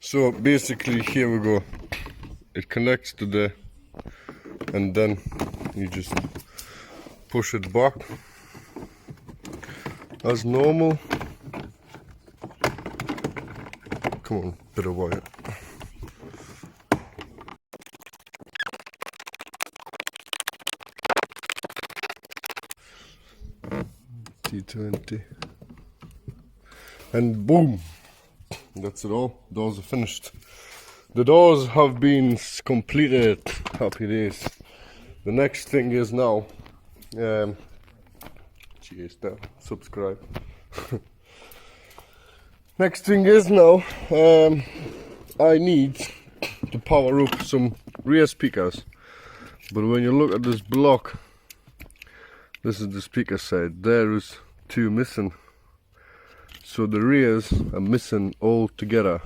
So basically here we go, it connects to there and then you just push it back as normal. Come on, bit of wire. T20 and boom, that's it all. Doors are finished. The doors have been completed. Happy days. The next thing is now cheers there, subscribe. Next thing is now I need to power up some rear speakers, but when you look at this block, this is the speaker side, there is two missing, so the rears are missing all together.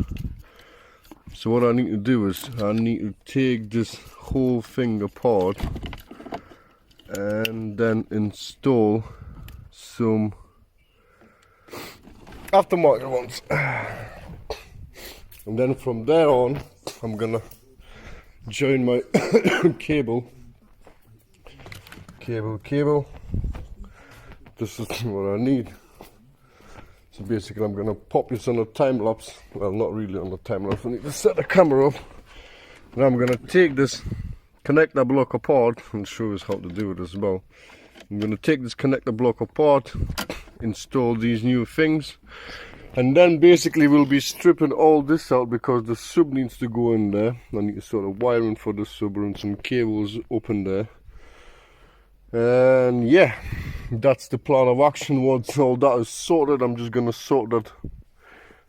So what I need to do is I need to take this whole thing apart and then install some aftermarket ones, and then from there on I'm gonna join my cable. This is what I need. So basically I'm gonna pop this on a time lapse. Well, not really on a time lapse. I need to set the camera up. And I'm gonna take this connector block apart and show us how to do it as well. I'm gonna take this connector block apart, install these new things, and then basically we'll be stripping all this out because the sub needs to go in there. I need to sort of wiring for the sub and some cables up in there. And yeah, that's the plan of action. Once all that is sorted, I'm just gonna sort that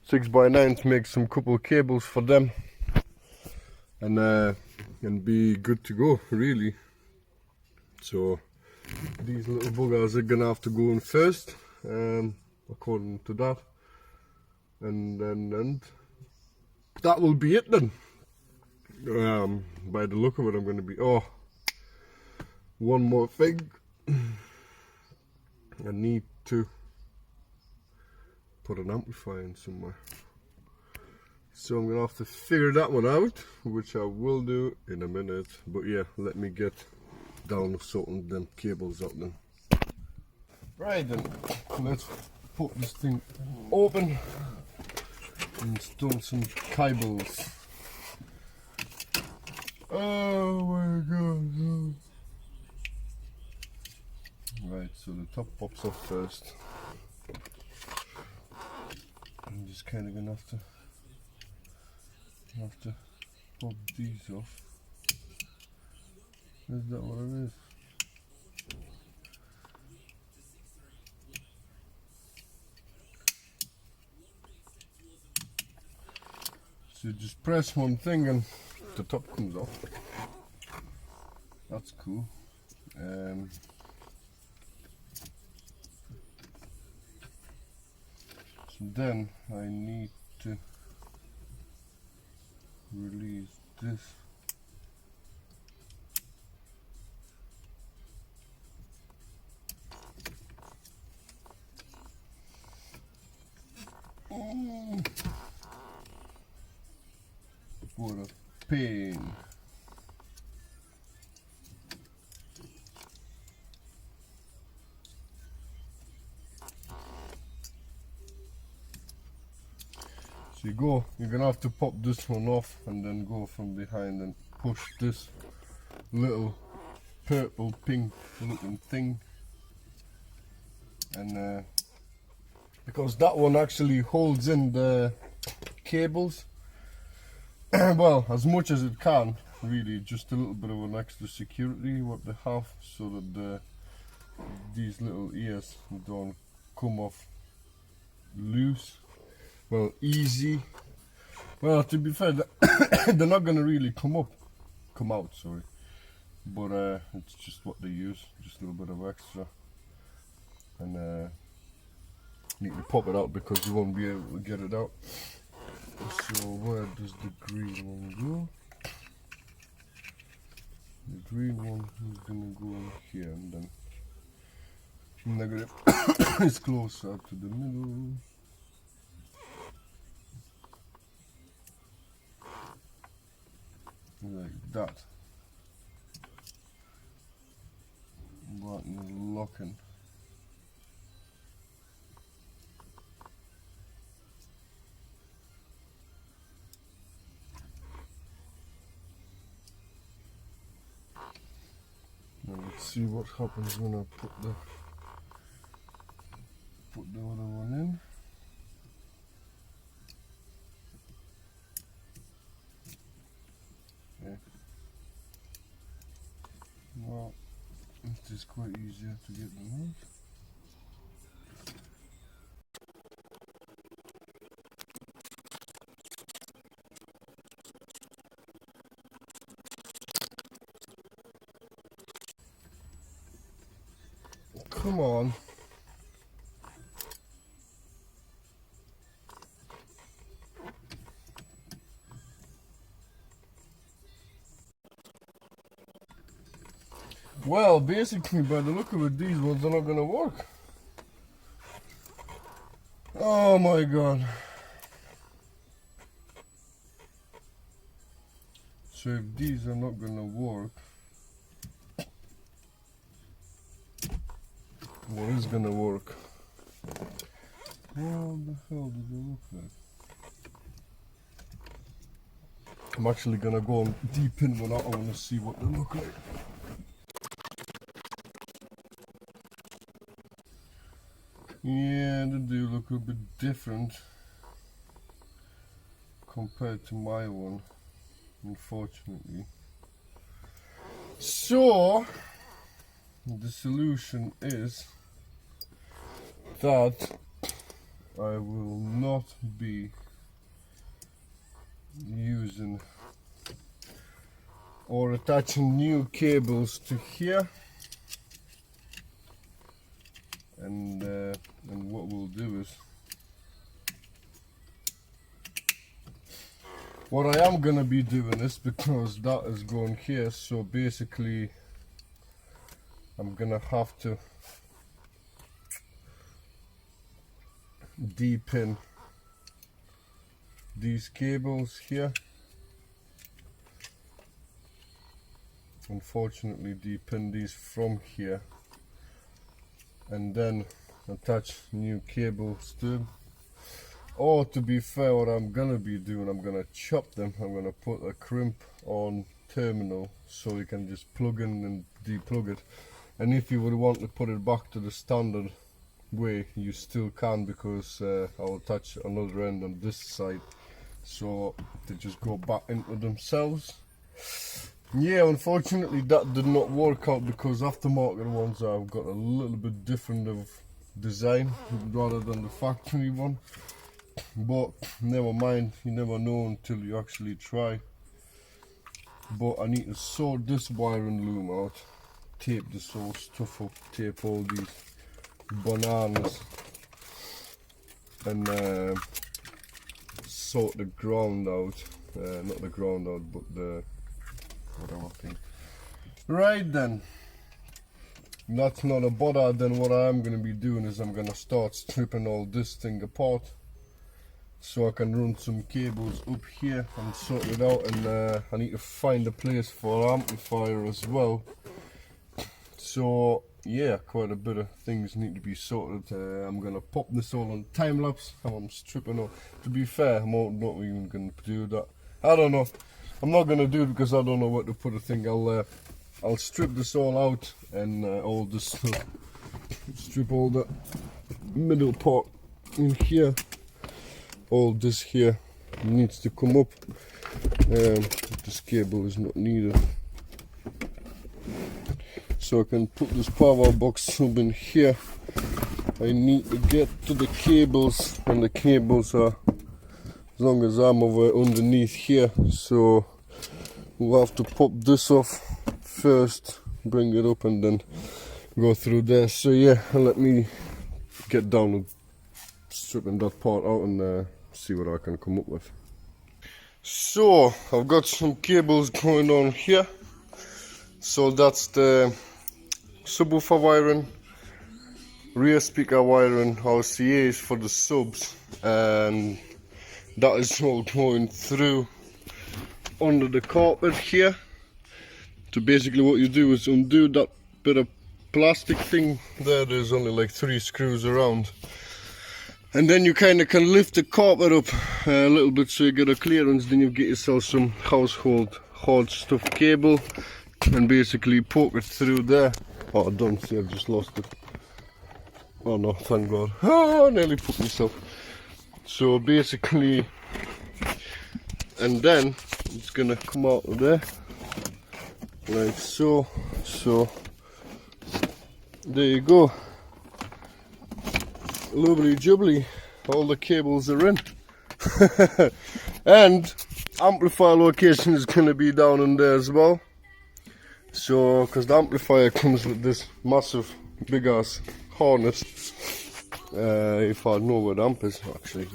6x9 to make some couple of cables for them, and be good to go really. So these little buggers are gonna have to go in first, according to that, and that will be it then. By the look of it, I'm gonna be one more thing. I need to put an amplifier in somewhere, so I'm gonna have to figure that one out, which I will do in a minute. But yeah, let me get down to sorting them cables out then. Right then, let's put this thing open and install some cables. Oh my god. Right, so the top pops off first. I'm just kind of gonna have to pop these off. Is that what it is? So just press one thing and the top comes off. That's cool. So then I need to release this. What a pain. So you're gonna have to pop this one off and then go from behind and push this little purple pink looking thing, and because that one actually holds in the cables well, as much as it can, really, just a little bit of an extra security what they have, so that these little ears don't come off loose. Well, easy. Well, to be fair, they're not gonna really come out, sorry. But it's just what they use, just a little bit of extra. And need to pop it out because you won't be able to get it out. So where does the green one go? The green one is gonna go in here, and then negative is closer to the middle. like that. Button is locking. Now let's see what happens when I put the other one in. Yeah. Well, it is quite easier to get them out. Come on. Well, basically, by the look of it, these ones are not going to work. Oh my god. So if these are not going to work, what is going to work? What the hell do they look like? I'm actually going to go deep in one out. I want to see what they look like. Yeah, they do look a bit different compared to my one, unfortunately. So the solution is that I will not be using or attaching new cables to here, and what we'll do is, what I am gonna be doing is, because that is going here, so basically I'm gonna have to de-pin these cables here. Unfortunately, de-pin these from here and then attach new cables to them. Or to be fair, what I'm gonna be doing, I'm gonna chop them. I'm gonna put a crimp on terminal so you can just plug in and deplug it. And if you would want to put it back to the standard way, you still can, because I'll attach another end on this side so they just go back into themselves. Yeah, unfortunately that did not work out, because aftermarket ones I've got a little bit different of design rather than the factory one. But never mind, you never know until you actually try. But I need to sort this wiring loom out, tape this whole stuff up, tape all these bananas, and sort the ground out. Not the ground out, but the whatever thing. Right then, that's not a bother. Then what I am going to be doing is I'm going to start stripping all this thing apart, so I can run some cables up here and sort it out. And I need to find a place for amplifier as well. So yeah, quite a bit of things need to be sorted. I'm gonna pop this all on time lapse how I'm stripping off. To be fair, I'm not even gonna do that. I don't know. I'm not gonna do it because I don't know where to put a thing. I'll strip this all out and all this stuff. Strip all the middle part in here. All this here needs to come up. This cable is not needed. So I can put this power box up in here. I need to get to the cables, and the cables are, as long as I'm over underneath here, so we'll have to pop this off first, bring it up, and then go through there. So yeah, let me get down with stripping that part out and see what I can come up with. So I've got some cables going on here. So that's the subwoofer wiring, rear speaker wiring, RCAs for the subs, and that is all going through under the carpet here. So basically what you do is undo that bit of plastic thing there. There's only like 3 screws around, and then you kind of can lift the carpet up a little bit so you get a clearance. Then you get yourself some household hard stuff cable and basically poke it through there. Oh, I don't see, I've just lost it. Oh no, thank God. Oh, I nearly put myself. So basically, and then it's gonna come out of there like so. So there you go, lovely jubbly, all the cables are in. And amplifier location is gonna be down in there as well. So because the amplifier comes with this massive big ass harness, if I know where the amp is actually.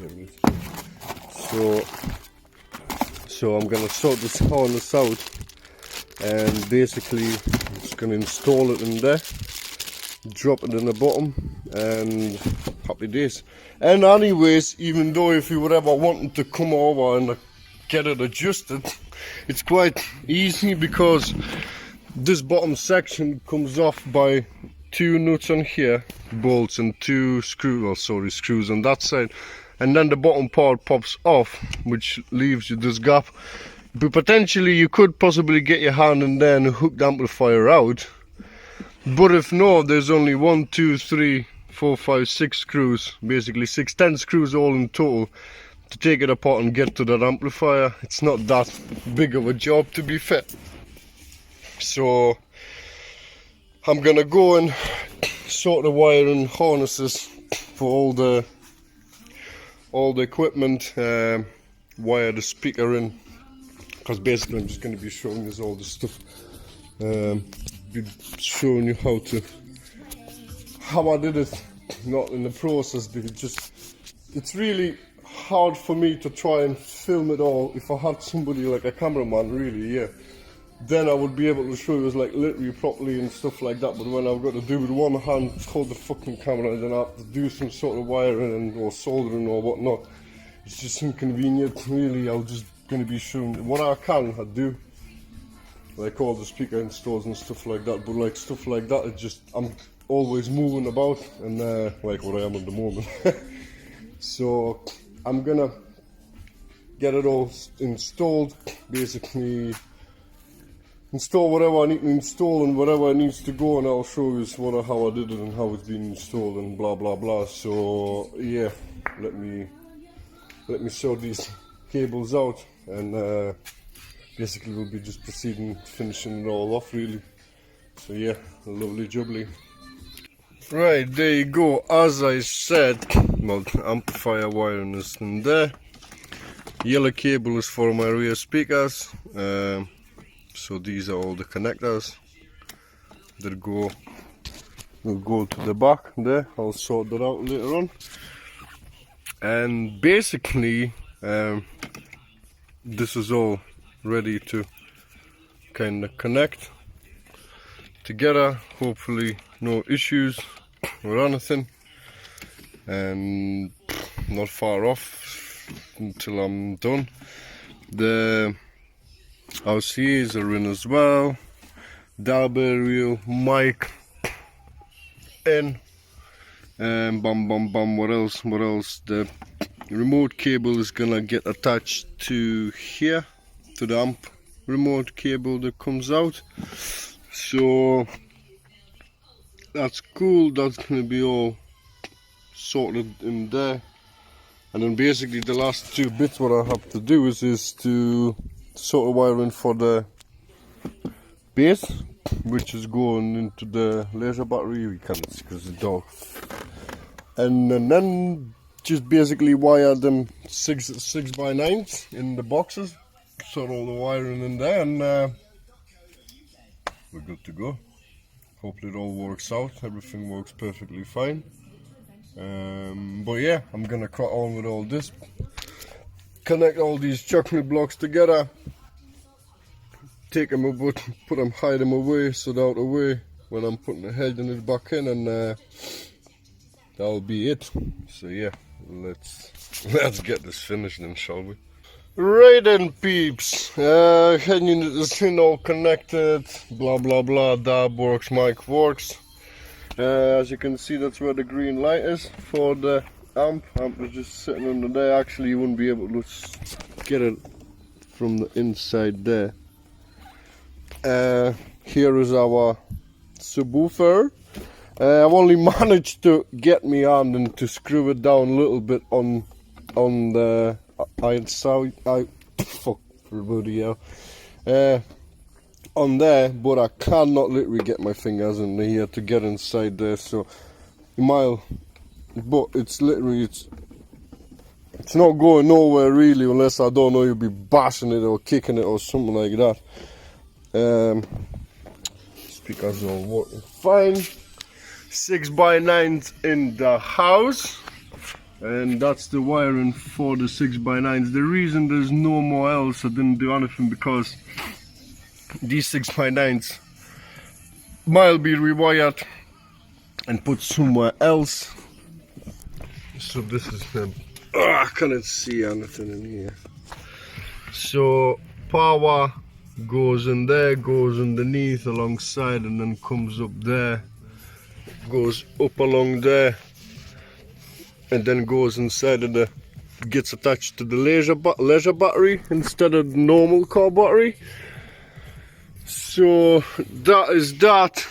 So I'm gonna sort this harness out, and basically I'm just gonna install it in there, drop it in the bottom, and happy days. And anyways, even though if you were ever wanting to come over and get it adjusted, it's quite easy, because this bottom section comes off by 2 nuts on here, bolts, and 2 screws on that side, and then the bottom part pops off, which leaves you this gap. But potentially you could possibly get your hand in there and hook the amplifier out. But if not, there's only 1, 2, 3, 4, 5, 6 screws, basically 10 screws all in total to take it apart and get to that amplifier. It's not that big of a job, to be fair. So I'm gonna go and sort the wiring harnesses for all the equipment, wire the speaker in, because basically I'm just going to be showing you all the stuff, be showing you how I did it, not in the process. It's really hard for me to try and film it all. If I had somebody like a cameraman, really, yeah, then I would be able to show you like literally properly and stuff like that. But when I've got to do with one hand, hold the fucking camera, and then I have to do some sort of wiring or soldering or whatnot, it's just inconvenient, really. I'm just going to be showing what I can. I do like all the speaker installs and stuff like that, but like stuff like that, it just, I'm always moving about, and like what I am at the moment. So I'm gonna get it all installed, basically install whatever I need to install and whatever it needs to go, and I'll show you how I did it and how it's been installed and blah blah blah. So yeah, let me sort these cables out, and basically we'll be just proceeding, finishing it all off, really. So yeah, lovely jubbly. Right, there you go. As I said, well, the amplifier wiring is in there. Yellow cable is for my rear speakers. So these are all the connectors that will go to the back there. I'll sort that out later on. And basically, this is all ready to kind of connect together. Hopefully no issues or anything, and not far off until I'm done. The RCAs are in as well, Dalberry mic in, and bam, what else, the remote cable is gonna get attached to here, to the amp remote cable that comes out. So that's cool, that's gonna be all sorted in there. And then basically the last 2 bits what I have to do is to sort of wiring for the base, which is going into the laser battery. We can't see because it's dark. And then just basically wire them 6x9s in the boxes, sort all the wiring in there, and we're good to go. Hopefully it all works out, everything works perfectly fine. But yeah, I'm gonna crack on with all this, connect all these chocolate blocks together, take them over, hide them away so they're out of the way when I'm putting the head unit back in, and that'll be it. So yeah, let's get this finished then, shall we? Right then, peeps. Headunit is all connected. Blah blah blah. DAB works, mic works. As you can see, that's where the green light is for the amp. Amp is just sitting under there. Actually, you wouldn't be able to get it from the inside there. Here is our subwoofer. I've only managed to get me on and to screw it down a little bit on the on there, but I cannot literally get my fingers in here to get inside there. So but it's literally it's not going nowhere really, unless I don't know, you'll be bashing it or kicking it or something like that. Speakers are working fine. 6x9s in the house, and that's the wiring for the 6x9s. The reason there's no more else, I didn't do anything, because these 6x9s might be rewired and put somewhere else. So this is them. I cannot see anything in here. So power goes in there, goes underneath alongside, and then comes up there, goes up along there, and then goes inside of gets attached to the leisure battery instead of the normal car battery. So that is that.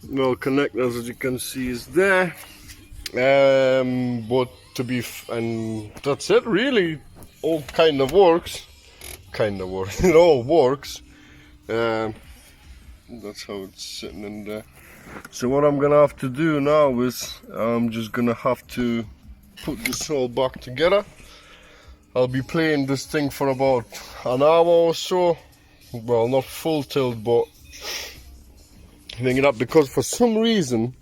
Well, connectors, as you can see, is there. But and that's it really. All kind of works. It all works. That's how it's sitting in there. So what I'm gonna have to do now is I'm just gonna have to put this all back together. I'll be playing this thing for about an hour or so. Well, not full tilt, but hanging it up, because for some reason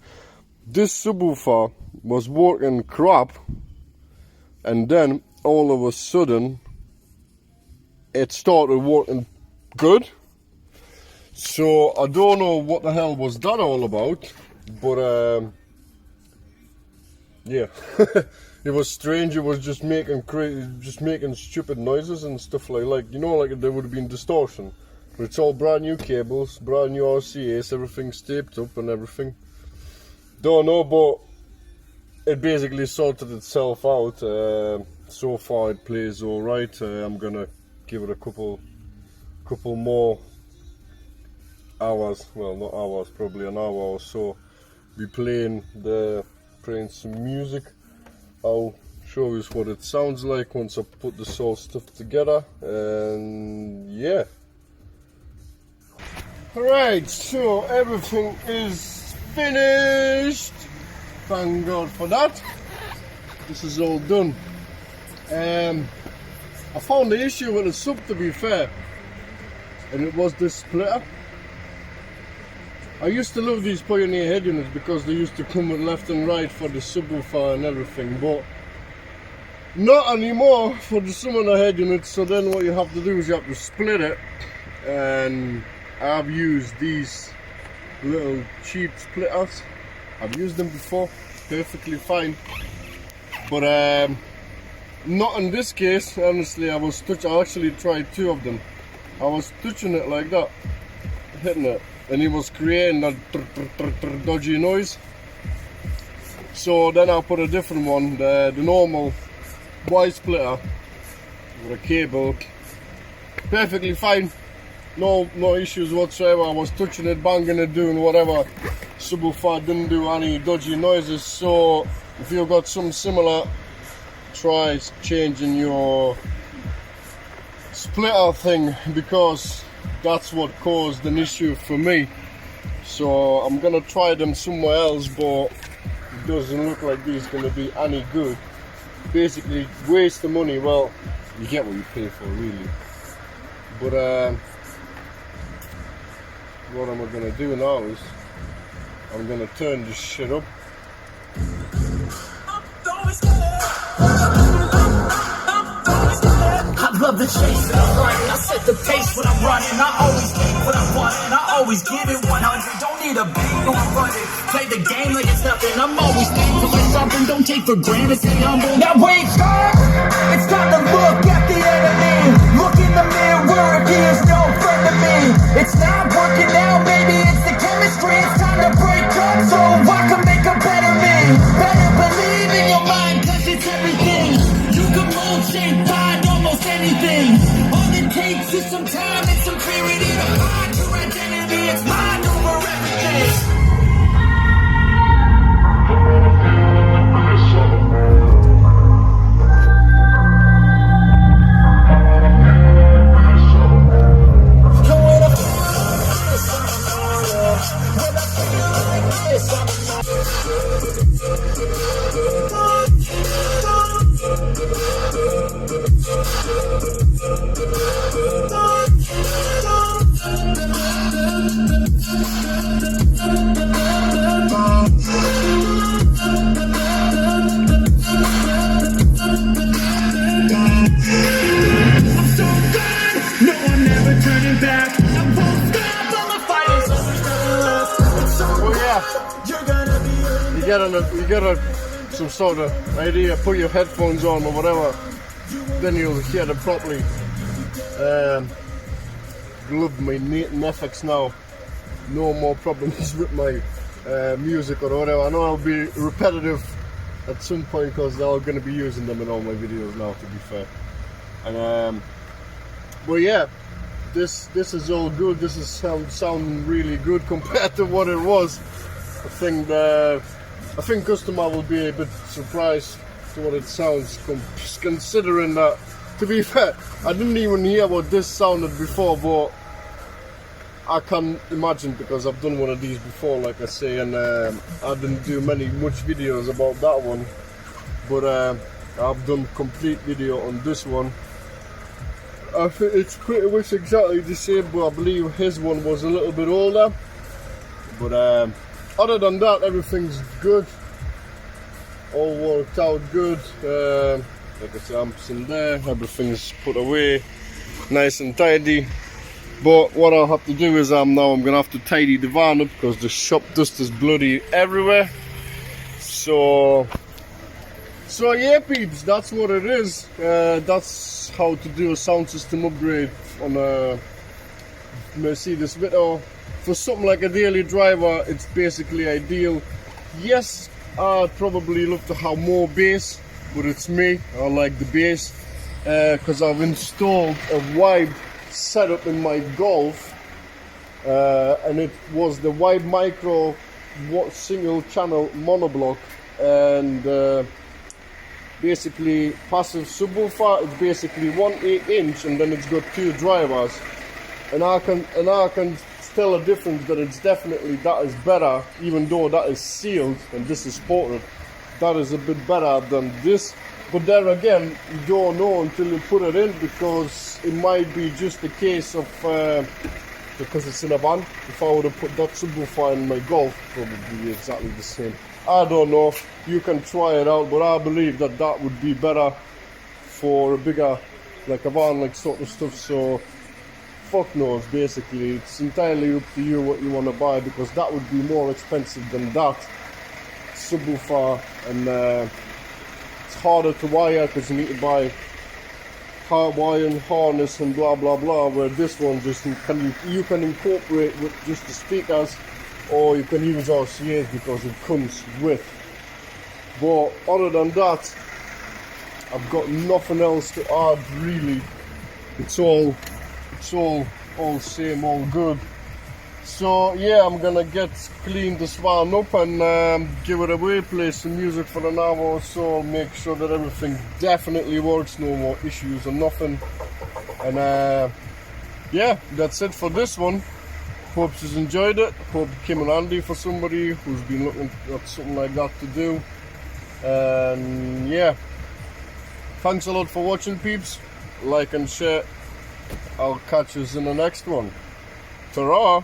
this subwoofer was working crap, and then all of a sudden it started working good. So I don't know what the hell was that all about, but yeah, it was strange. It was just making stupid noises and stuff like you know, like there would have been distortion. But it's all brand new cables, brand new RCAs, everything's taped up and everything. Don't know, but it basically sorted itself out. So far it plays all right. I'm gonna give it a couple more hours, well, not hours, probably an hour or so, be playing some music. I'll show you what it sounds like once I put this all stuff together, and yeah. Alright, so everything is finished, thank God for that. This is all done. I found the issue with the sub, to be fair, and it was this splitter. I used to love these Pioneer head units because they used to come with left and right for the subwoofer and everything, but not anymore for some of the head units. So then what you have to do is you have to split it, and I've used these little cheap splitters. I've used them before, perfectly fine, but not in this case. Honestly, I actually tried two of them. I was touching it like that, hitting it, and it was creating that dodgy noise. So then I put a different one, the normal Y splitter with a cable, perfectly fine, no issues whatsoever. I was touching it, banging it, doing whatever. Subwoofer didn't do any dodgy noises. So if you've got something similar, try changing your splitter thing, because that's what caused an issue for me. So I'm gonna try them somewhere else, but it doesn't look like these are gonna be any good. Basically waste the money. Well, you get what you pay for, really. But what am I gonna do now is I'm gonna turn this shit up. I love the chase that I'm running. I set the pace when I'm running. I always get what I want, and I always give it 100. Don't need a beat, no, I'm running. Play the game like it's nothing. I'm always thankful for something. Don't take for granted, stay humble. Now wake up! It's time to look at the enemy. free, it's time to break up so I can make a better man. Better believe in your mind, cause it's everything. You can mold, shape, find almost anything. All it takes is some time and some clarity to find your identity. It's mind over everything. You get some sort of idea, put your headphones on or whatever, then you'll hear them properly. Love my Netflix now, no more problems with my music or whatever. I know I'll be repetitive at some point because I'm going to be using them in all my videos now, to be fair. And but yeah, this is all good. This is sounding really good compared to what it was. I think customer will be a bit surprised to what it sounds, considering that, to be fair, I didn't even hear what this sounded before, but I can imagine because I've done one of these before, like I say, and I didn't do much videos about that one, but I've done complete video on this one. I think it's pretty much exactly the same, but I believe his one was a little bit older. But other than that, everything's good. All worked out good. Like I said, amps in there, everything's put away, nice and tidy. But what I'll have to do is I'm gonna have to tidy the van up because the shop dust is bloody everywhere. So yeah, peeps, that's what it is. That's how to do a sound system upgrade on a Mercedes Vito. For something like a daily driver, it's basically ideal. Yes, I'd probably love to have more bass, but it's me, I like the bass. Because I've installed a wide setup in my Golf, and it was the wide micro single channel monoblock, and basically passive subwoofer. It's basically 1 8-inch, and then it's got 2 drivers, and I can tell a difference that it's definitely, that is better, even though that is sealed and this is ported. That is a bit better than this, but there again, you don't know until you put it in, because it might be just a case of because it's in a van. If I would have put that subwoofer in my Golf, probably exactly the same. I don't know, you can try it out, but I believe that that would be better for a bigger, like a van, like sort of stuff. So fuck knows, basically. It's entirely up to you what you want to buy, because that would be more expensive than that subwoofer, and it's harder to wire because you need to buy hard wiring harness and blah blah blah, where this one just you can incorporate with just the speakers, or you can use RCAs because it comes with. But other than that, I've got nothing else to add really. It's all same, all good. So yeah, I'm gonna clean this van up and give it away, play some music for an hour or so, make sure that everything definitely works, no more issues or nothing. And yeah, that's it for this one. Hope you've enjoyed it. Hope it came in handy for somebody who's been looking at something like that to do. And yeah, thanks a lot for watching, peeps. Like and share. I'll catch you in the next one. Ta-ra!